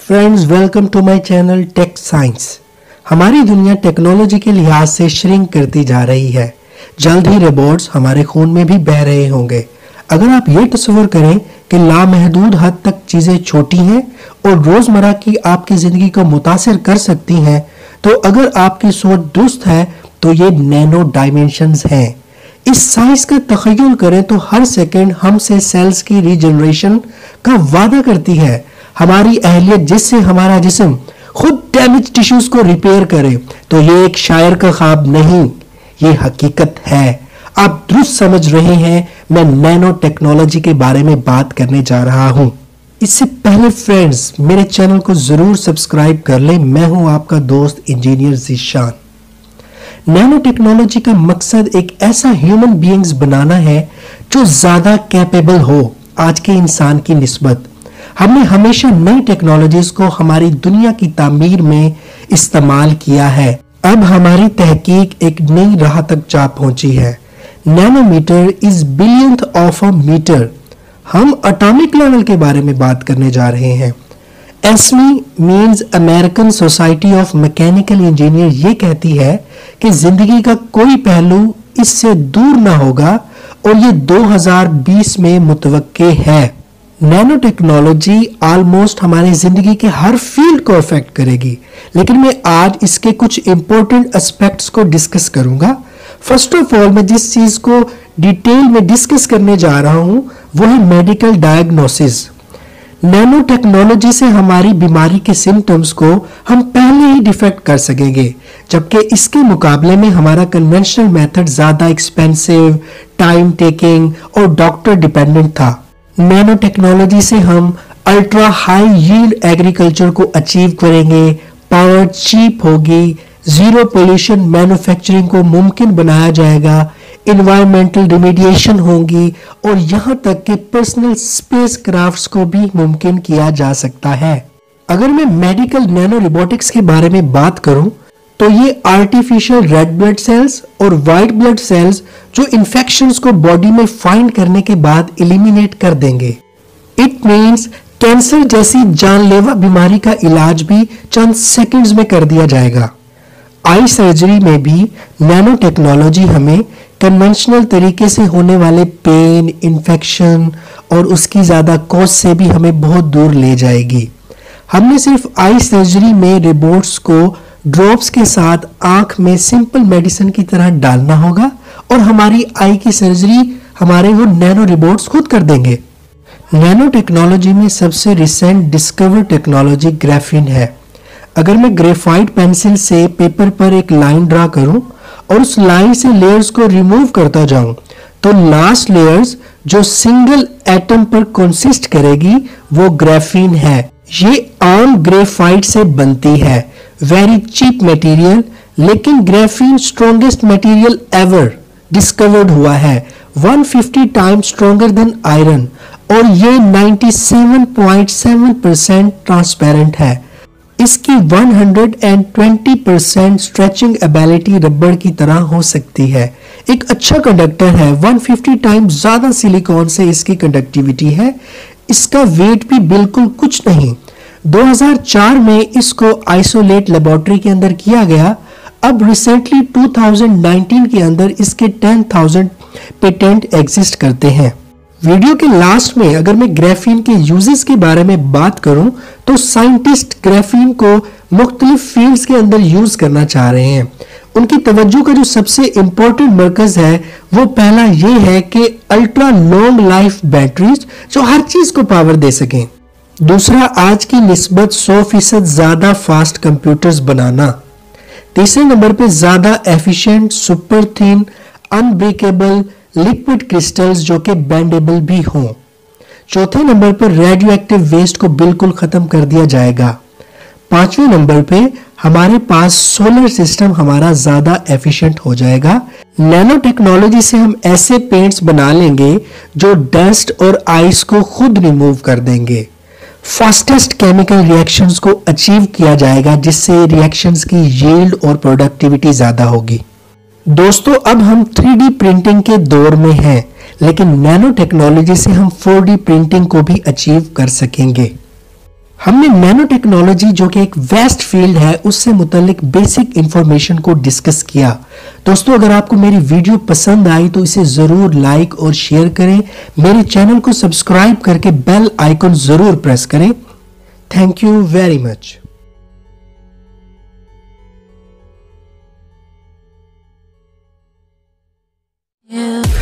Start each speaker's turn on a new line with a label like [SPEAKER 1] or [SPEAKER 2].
[SPEAKER 1] Friends, welcome to my channel tech science. हमारी दुनिया technology के लिहाज से श्रिंक करती जा रही है। जल्द ही रोबोट्स हमारे खून में भी बह रहे होंगे। अगर आप ये तस्वीर करें कि लामहदूद हद तक चीजें छोटी हैं और रोजमर्रा की आपकी जिंदगी को मुतासिर कर सकती हैं, तो अगर आपकी सोच दुरुस्त है तो ये नैनो डायमेंशंस हैं। इस साइंस का तखय्युल करें तो हर सेकंड हमसे सेल्स की रीजनरेशन का वादा करती है। हमारी अहलियत जिससे हमारा जिस्म खुद डैमेज टिश्यूज को रिपेयर करे, तो ये एक शायर का ख्वाब नहीं, ये हकीकत है। आप दुरुस्त समझ रहे हैं, मैं नैनो टेक्नोलॉजी के बारे में बात करने जा रहा हूं। इससे पहले फ्रेंड्स, मेरे चैनल को जरूर सब्सक्राइब कर लें। मैं हूं आपका दोस्त इंजीनियर ज़ीशान। नैनो टेक्नोलॉजी का मकसद एक ऐसा ह्यूमन बीइंग्स बनाना है जो ज्यादा कैपेबल हो आज के इंसान की निस्बत। हमने हमेशा नई टेक्नोलॉजीज को हमारी दुनिया की तामीर में इस्तेमाल किया है। अब हमारी तहकीक एक नई राह तक जा पहुंची है। Nanometre is billionth of a metre. हम एटॉमिक लेवल के बारे में बात करने जा रहे हैं। ASME means American Society of Mechanical Engineer ये कहती है कि जिंदगी का कोई पहलू इससे दूर ना होगा और ये 2020 में मुतवक्के है। नैनो टेक्नोलॉजी ऑलमोस्ट हमारी जिंदगी के हर फील्ड को अफेक्ट करेगी, लेकिन मैं आज इसके कुछ इंपॉर्टेंट एस्पेक्ट्स को डिस्कस करूंगा। फर्स्ट ऑफ ऑल, मैं जिस चीज को डिटेल में डिस्कस करने जा रहा हूं वो है मेडिकल डायग्नोसिस। नैनो टेक्नोलॉजी से हमारी बीमारी के सिम्टम्स को हम पहले ही डिटेक्ट कर सकेंगे, जबकि इसके मुकाबले में हमारा कन्वेंशनल मेथड ज्यादा एक्सपेंसिव, टाइम टेकिंग और डॉक्टर डिपेंडेंट था। नैनो टेक्नोलॉजी से हम अल्ट्रा हाई यील्ड एग्रीकल्चर को अचीव करेंगे, पावर चीप होगी, जीरो पोल्यूशन मैन्युफैक्चरिंग को मुमकिन बनाया जाएगा, इन्वायरमेंटल रिमेडिएशन होगी और यहां तक कि पर्सनल स्पेस क्राफ्ट्स को भी मुमकिन किया जा सकता है। अगर मैं मेडिकल नैनो रोबोटिक्स के बारे में बात करूं तो ये आर्टिफिशियल रेड ब्लड सेल्स और व्हाइट ब्लड सेल्स जो इन्फेक्शंस को बॉडी में फाइंड करने के बाद एलिमिनेट कर देंगे। इट मींस कैंसर जैसी जानलेवा बीमारी का इलाज भी चंद सेकंड्स में कर दिया जाएगा। आई सर्जरी में भी नैनो टेक्नोलॉजी हमें कन्वेंशनल तरीके से होने वाले पेन, इन्फेक्शन और उसकी ज्यादा कॉस्ट से भी हमें बहुत दूर ले जाएगी। हमने सिर्फ आई सर्जरी में रोबोट्स को ड्रॉप्स के साथ आंख में सिंपल मेडिसिन की तरह डालना होगा और हमारी आई की सर्जरी हमारे वो नैनो रोबोट्स खुद कर देंगे। नैनो टेक्नोलॉजी में सबसे रिसेंट डिस्कवर टेक्नोलॉजी ग्राफीन है। अगर मैं ग्रेफाइट पेंसिल से पेपर पर एक लाइन ड्रा करूं और उस लाइन से लेयर्स को रिमूव करता जाऊं, तो लास्ट लेयर्स जो सिंगल एटम पर कंसिस्ट करेगी वो ग्राफीन है। ये आम ग्रेफाइट से बनती है, वेरी चीप मटेरियल, लेकिन graphene strongest material ever discovered हुआ है, 150 टाइम्स स्ट्रॉन्गर देन आयरन, और ये 97.7% ट्रांसपेरेंट है। इसकी 120% स्ट्रेचिंग एबिलिटी रबड़ की तरह हो सकती है। एक अच्छा कंडक्टर है, 150 टाइम्स ज्यादा सिलिकॉन से इसकी कंडक्टिविटी है। इसका वेट भी बिल्कुल कुछ नहीं। 2004 में इसको आइसोलेट लेबोरेटरी के अंदर किया गया। अब रिसेंटली 2019 के अंदर इसके 10,000 पेटेंट एग्जिस्ट करते हैं। वीडियो के लास्ट में अगर मैं ग्राफीन के यूजेस के बारे में बात करूं तो साइंटिस्ट ग्राफीन को मुख्तलिफ फील्ड्स के अंदर यूज करना चाह रहे हैं। उनकी तवज्जो का जो सबसे इंपॉर्टेंट मरकज है वो पहला ये है कि अल्ट्रा लॉन्ग लाइफ बैटरीज जो हर चीज को पावर दे सकें। दूसरा, आज की निस्बत 100% ज्यादा फास्ट कंप्यूटर्स बनाना। तीसरे नंबर पे ज्यादा efficient, super thin, unbreakable liquid crystals जो कि बेंडेबल भी हों। चौथे नंबर पर रेडियो एक्टिव वेस्ट को बिल्कुल खत्म कर दिया जाएगा। पांचवें नंबर पे हमारे पास सोलर सिस्टम हमारा ज्यादा एफिशिएंट हो जाएगा। नैनो टेक्नोलॉजी से हम ऐसे पेंट्स बना लेंगे जो डस्ट और आइस को खुद रिमूव कर देंगे। फास्टेस्ट केमिकल रिएक्शंस को अचीव किया जाएगा, जिससे रिएक्शंस की यील्ड और प्रोडक्टिविटी ज्यादा होगी। दोस्तों, अब हम 3D प्रिंटिंग के दौर में हैं, लेकिन नैनो टेक्नोलॉजी से हम 4D प्रिंटिंग को भी अचीव कर सकेंगे। हमने नैनो टेक्नोलॉजी जो कि एक वेस्ट फील्ड है उससे मुतल्लिक बेसिक इंफॉर्मेशन को डिस्कस किया। दोस्तों, अगर आपको मेरी वीडियो पसंद आई तो इसे जरूर लाइक और शेयर करें। मेरे चैनल को सब्सक्राइब करके बेल आइकन जरूर प्रेस करें। Thank you very much.
[SPEAKER 2] Yeah.